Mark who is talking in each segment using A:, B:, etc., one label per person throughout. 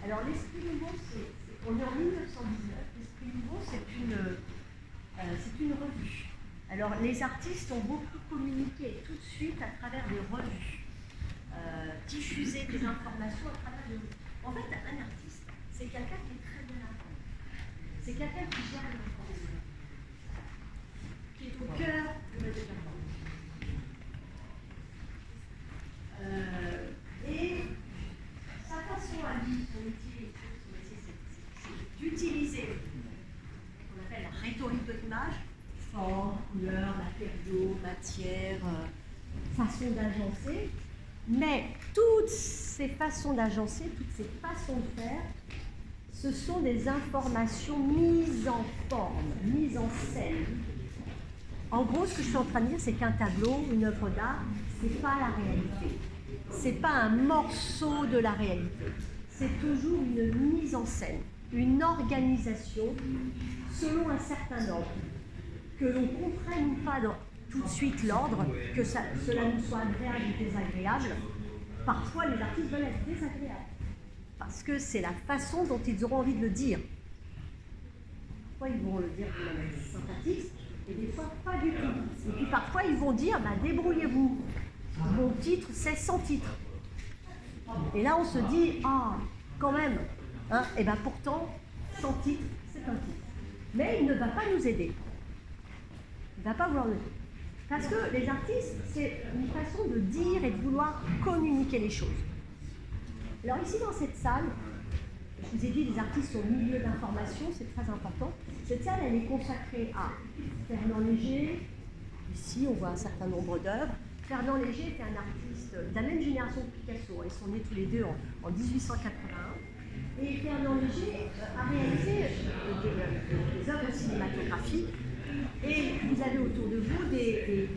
A: Alors l'esprit nouveau, on est en 1919. L'esprit nouveau, c'est une revue. Alors les artistes ont beaucoup communiqué tout de suite à travers des revues, diffuser des informations à travers des revues. En fait, un artiste, c'est quelqu'un qui est très bien informé. C'est quelqu'un qui gère l'information, qui est au cœur de la développement. Et sa façon à lui, son métier, c'est d'utiliser ce qu'on appelle la rhétorique de l'image, forme, couleur, matériaux, matière, façon d'agencer. Mais toutes ces façons d'agencer, toutes ces façons de faire, ce sont des informations mises en forme, mises en scène. En gros, ce que je suis en train de dire, c'est qu'un tableau, une œuvre d'art, c'est pas la réalité. C'est pas un morceau de la réalité. C'est toujours une mise en scène, une organisation selon un certain ordre. Que l'on comprenne ou pas tout de suite l'ordre, que cela nous soit agréable ou désagréable. Parfois, les artistes veulent être désagréables. Parce que c'est la façon dont ils auront envie de le dire. Parfois, ils vont le dire de manière sympathique, et des fois, pas du tout. Et puis parfois, ils vont dire, débrouillez-vous. Mon titre, c'est sans titre. Et là, on se dit, quand même. Hein, et pourtant, sans titre, c'est un titre. Mais il ne va pas nous aider. Il ne va pas vouloir nous aider. Parce que les artistes, c'est une façon de dire et de vouloir communiquer les choses. Alors ici, dans cette salle, je vous ai dit, les artistes sont au milieu d'information, c'est très important. Cette salle, elle est consacrée à Fernand Léger. Ici, on voit un certain nombre d'œuvres. Fernand Léger était un artiste de la même génération que Picasso. Ils sont nés tous les deux en 1881. Et Fernand Léger a réalisé des œuvres cinématographiques. Et vous avez autour de vous des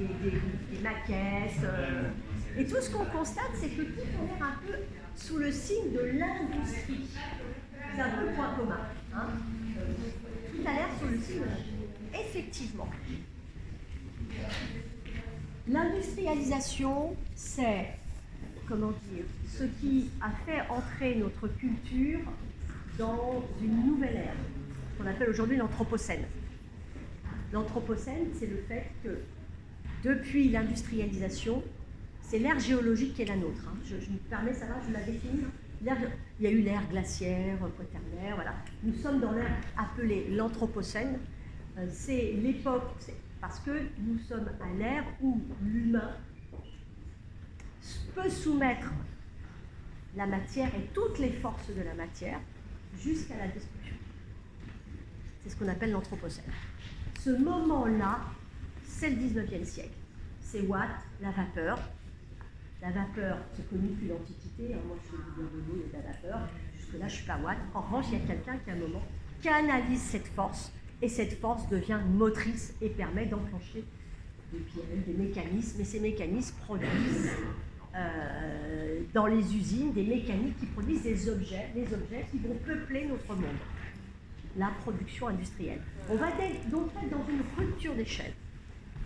A: maquettes. Et tout ce qu'on constate, c'est que tout on est un peu sous le signe de l'industrie. C'est un peu le point commun. Hein. Tout a l'air sous le signe. Effectivement. L'industrialisation, c'est, ce qui a fait entrer notre culture dans une nouvelle ère, qu'on appelle aujourd'hui l'anthropocène. L'anthropocène, c'est le fait que, depuis l'industrialisation, c'est l'ère géologique qui est la nôtre. Hein. Je me permets, ça va, je la définis. Il y a eu l'ère glaciaire, quaternaire, voilà. Nous sommes dans l'ère appelée l'anthropocène. C'est l'époque, parce que nous sommes à l'ère où l'humain peut soumettre la matière et toutes les forces de la matière jusqu'à la destruction. C'est ce qu'on appelle l'anthropocène. Ce moment-là, c'est le 19e siècle. C'est Watt, la vapeur. La vapeur, c'est connu depuis l'Antiquité. Moi, je suis de l'eau et de la vapeur. Jusque-là, je ne suis pas Watt. En revanche, il y a quelqu'un qui, à un moment, canalise cette force. Et cette force devient motrice et permet d'enclencher des mécanismes. Et ces mécanismes produisent, dans les usines, des mécaniques qui produisent des objets qui vont peupler notre monde. La production industrielle. On va donc être dans une rupture d'échelle.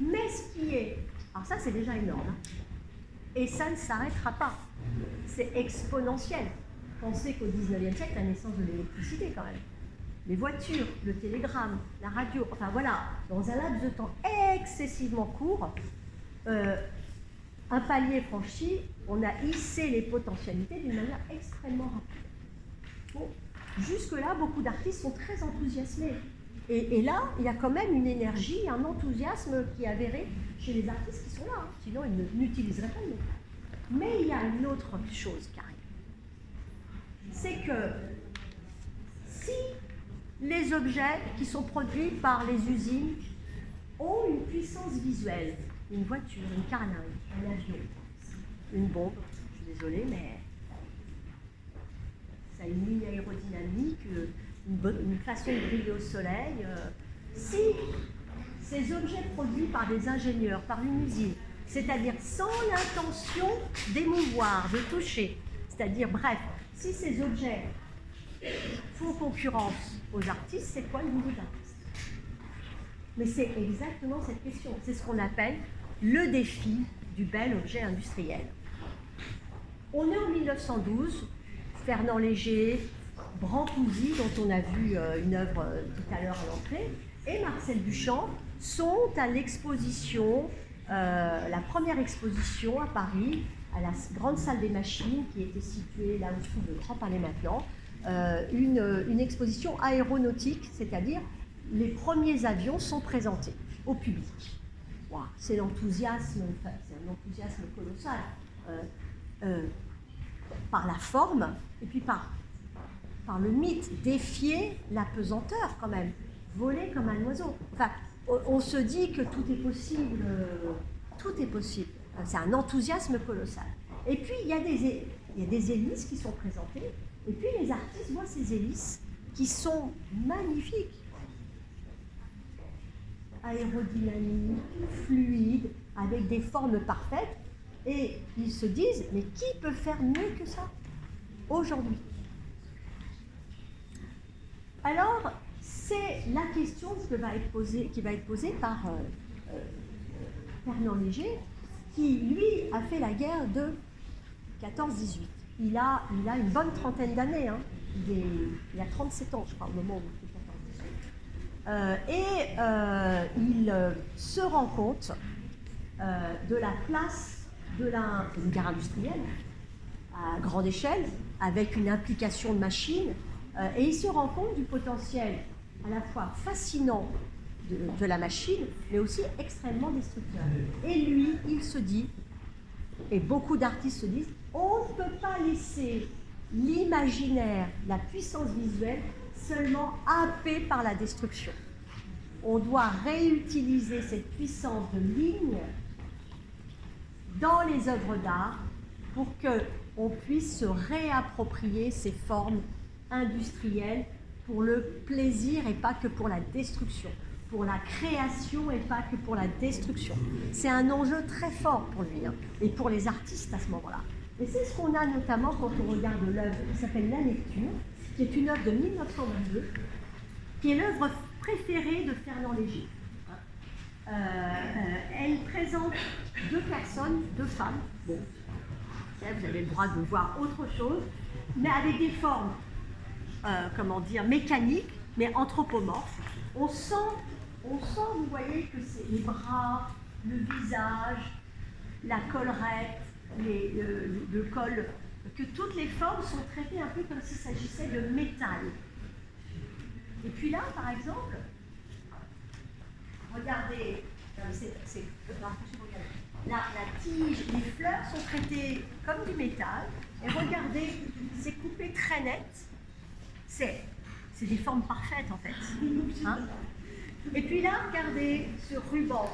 A: Mais ce qui est... Alors ça, c'est déjà énorme. Hein. Et ça ne s'arrêtera pas. C'est exponentiel. Pensez qu'au 19e siècle, la naissance de l'électricité, quand même. Les voitures, le télégramme, la radio, enfin voilà, dans un laps de temps excessivement court, un palier franchi, on a hissé les potentialités d'une manière extrêmement rapide. Bon. Jusque-là, beaucoup d'artistes sont très enthousiasmés. Et là, il y a quand même une énergie, un enthousiasme qui est avéré chez les artistes qui sont là. Hein. Sinon, ils n'utiliseraient pas le mot. Mais il y a une autre chose qui arrive. C'est que si les objets qui sont produits par les usines ont une puissance visuelle, une voiture, une carlingue, un avion, une bombe, je suis désolée, mais... ça a une ligne aérodynamique, une façon de briller au soleil. Si ces objets produits par des ingénieurs, par une usine, c'est-à-dire sans l'intention d'émouvoir, de toucher, c'est-à-dire, bref, si ces objets font concurrence aux artistes, c'est quoi le niveau d'artiste? Mais c'est exactement cette question. C'est ce qu'on appelle le défi du bel objet industriel. On est en 1912, Fernand Léger, Brancusi, dont on a vu une œuvre tout à l'heure à l'entrée, et Marcel Duchamp sont à l'exposition, la première exposition à Paris, à la grande salle des machines qui était située là où se trouve le Grand Palais maintenant, une exposition aéronautique, c'est-à-dire les premiers avions sont présentés au public. Wow, c'est l'enthousiasme, enfin, c'est un enthousiasme colossal, par la forme et puis par le mythe, défier la pesanteur quand même, voler comme un oiseau. Enfin, on se dit que tout est possible, tout est possible. C'est un enthousiasme colossal. Et puis il y a des hélices qui sont présentées, et puis les artistes voient ces hélices qui sont magnifiques, aérodynamiques, fluides, avec des formes parfaites, et ils se disent, mais qui peut faire mieux que ça aujourd'hui? Alors, c'est la question qui va être posée par Fernand Léger, qui, lui, a fait la guerre de 14-18. Il a une bonne trentaine d'années, hein. Il a 37 ans, je crois, au moment où il fait 14-18. Il se rend compte de la place d'une guerre industrielle à grande échelle, avec une implication de machines, et il se rend compte du potentiel à la fois fascinant de la machine, mais aussi extrêmement destructeur. Et lui, il se dit, et beaucoup d'artistes se disent, on ne peut pas laisser l'imaginaire, la puissance visuelle, seulement happée par la destruction. On doit réutiliser cette puissance de ligne dans les œuvres d'art pour qu'on puisse se réapproprier ces formes industrielles pour le plaisir et pas que pour la destruction, pour la création et pas que pour la destruction. C'est un enjeu très fort pour lui, hein, et pour les artistes à ce moment-là. Et c'est ce qu'on a notamment quand on regarde l'œuvre qui s'appelle La Lecture, qui est une œuvre de 1922, qui est l'œuvre préférée de Fernand Léger. Elle présente deux personnes, deux femmes. Bon, vous avez le droit de voir autre chose, mais avec des formes, mécaniques, mais anthropomorphes. On sent, vous voyez, que c'est les bras, le visage, la collerette, le col, que toutes les formes sont traitées un peu comme s'il s'agissait de métal. Et puis là, par exemple, regardez, la tige, les fleurs sont traitées comme du métal, et regardez, c'est coupé très net, c'est des formes parfaites en fait. Hein, et puis là, regardez ce ruban.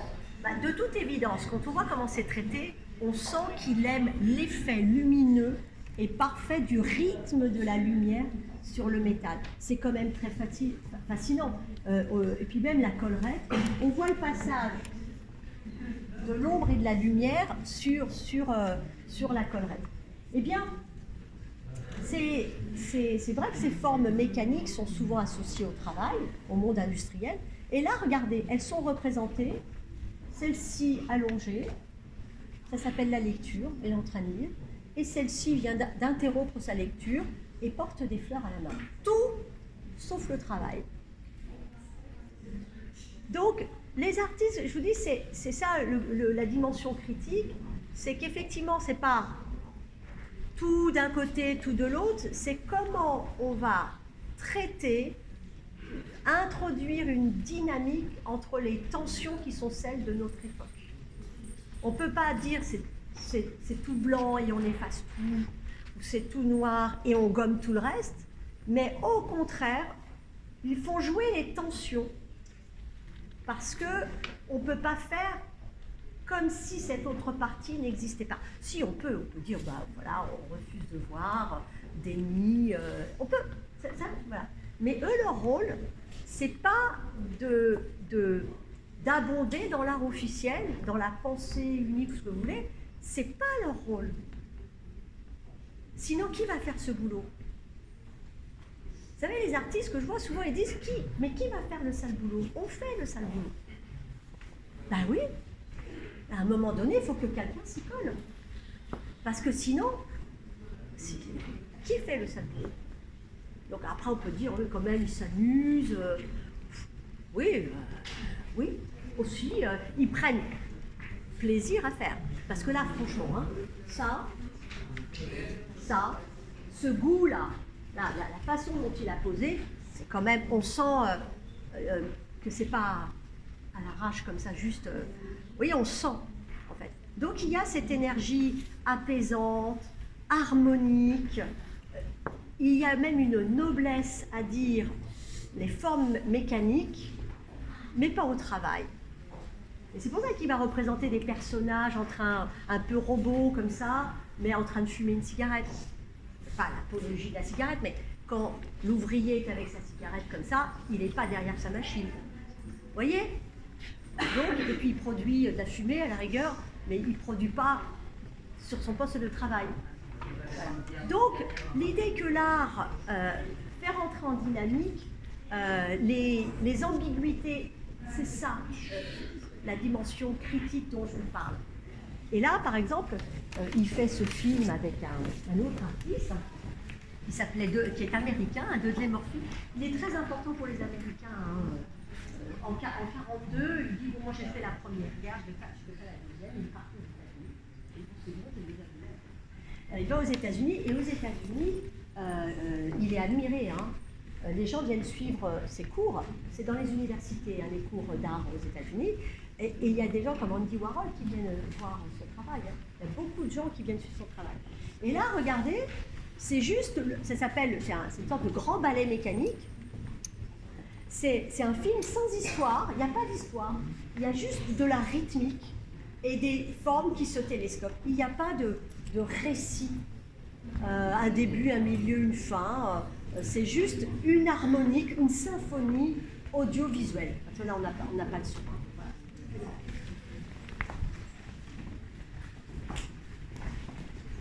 A: De toute évidence, quand on voit comment c'est traité, on sent qu'il aime l'effet lumineux et parfait du rythme de la lumière sur le métal. C'est quand même très fascinant. Et puis même la collerette, on voit le passage de l'ombre et de la lumière sur la collerette. Eh bien, c'est vrai que ces formes mécaniques sont souvent associées au travail, au monde industriel. Et là, regardez, elles sont représentées, celle-ci allongée, ça s'appelle la lecture, elle est en train de lire, et celle-ci vient d'interrompre sa lecture et porte des fleurs à la main. Tout sauf le travail. Donc, les artistes, je vous dis, c'est ça la dimension critique, c'est qu'effectivement, c'est pas tout d'un côté, tout de l'autre, c'est comment on va traiter, introduire une dynamique entre les tensions qui sont celles de notre époque. On ne peut pas dire c'est tout blanc et on efface tout, ou c'est tout noir et on gomme tout le reste, mais au contraire, il faut jouer les tensions parce qu'on ne peut pas faire comme si cette autre partie n'existait pas. Si, on peut dire, voilà, on refuse de voir d'ennemis, on peut, voilà. Mais eux, leur rôle, c'est pas d'abonder dans l'art officiel, dans la pensée unique, ce que vous voulez, c'est pas leur rôle. Sinon, qui va faire ce boulot? Vous savez, les artistes que je vois souvent, ils disent mais qui va faire le sale boulot? On fait le sale boulot. Ben oui, à un moment donné, il faut que quelqu'un s'y colle. Parce que sinon, qui fait le sale boulot? Donc après, on peut dire, oui, quand même, ils s'amusent. Oui, oui, aussi, ils prennent plaisir à faire. Parce que là, franchement, hein, ça, ce goût-là, la façon dont il a posé, c'est quand même, on sent que c'est pas à l'arrache comme ça, juste. Vous voyez, on sent, en fait. Donc il y a cette énergie apaisante, harmonique. Il y a même une noblesse à dire les formes mécaniques, mais pas au travail. Et c'est pour ça qu'il va représenter des personnages en train, un peu robots comme ça, mais en train de fumer une cigarette. C'est pas l'apologie de la cigarette, mais quand l'ouvrier est avec sa cigarette comme ça, il n'est pas derrière sa machine. Vous voyez? Donc, et puis il produit de la fumée à la rigueur, mais il ne produit pas sur son poste de travail. Voilà. Donc, l'idée que l'art fait rentrer en dynamique les ambiguïtés, c'est ça, la dimension critique dont je vous parle. Et là, par exemple, il fait ce film avec un autre artiste qui qui est américain, un Dudley Murphy. Il est très important pour les Américains. Hein. En 1942, il dit bon, moi j'ai fait la première guerre, je vais faire la deuxième, il part aux États-Unis. Il va aux États-Unis et aux États-Unis, il est admiré. Hein. Les gens viennent suivre ses cours, c'est dans les universités, hein, les cours d'art aux États-Unis. Et il y a des gens comme Andy Warhol qui viennent voir son travail. Hein. Il y a beaucoup de gens qui viennent suivre son travail. Et là, regardez, c'est juste, ça s'appelle, c'est une sorte de grand ballet mécanique. C'est un film sans histoire, il n'y a pas d'histoire, il y a juste de la rythmique et des formes qui se télescopent. Il n'y a pas de récit, un début, un milieu, une fin. C'est juste une harmonique, une symphonie audiovisuelle. Parce que là, on n'a pas de son. Voilà.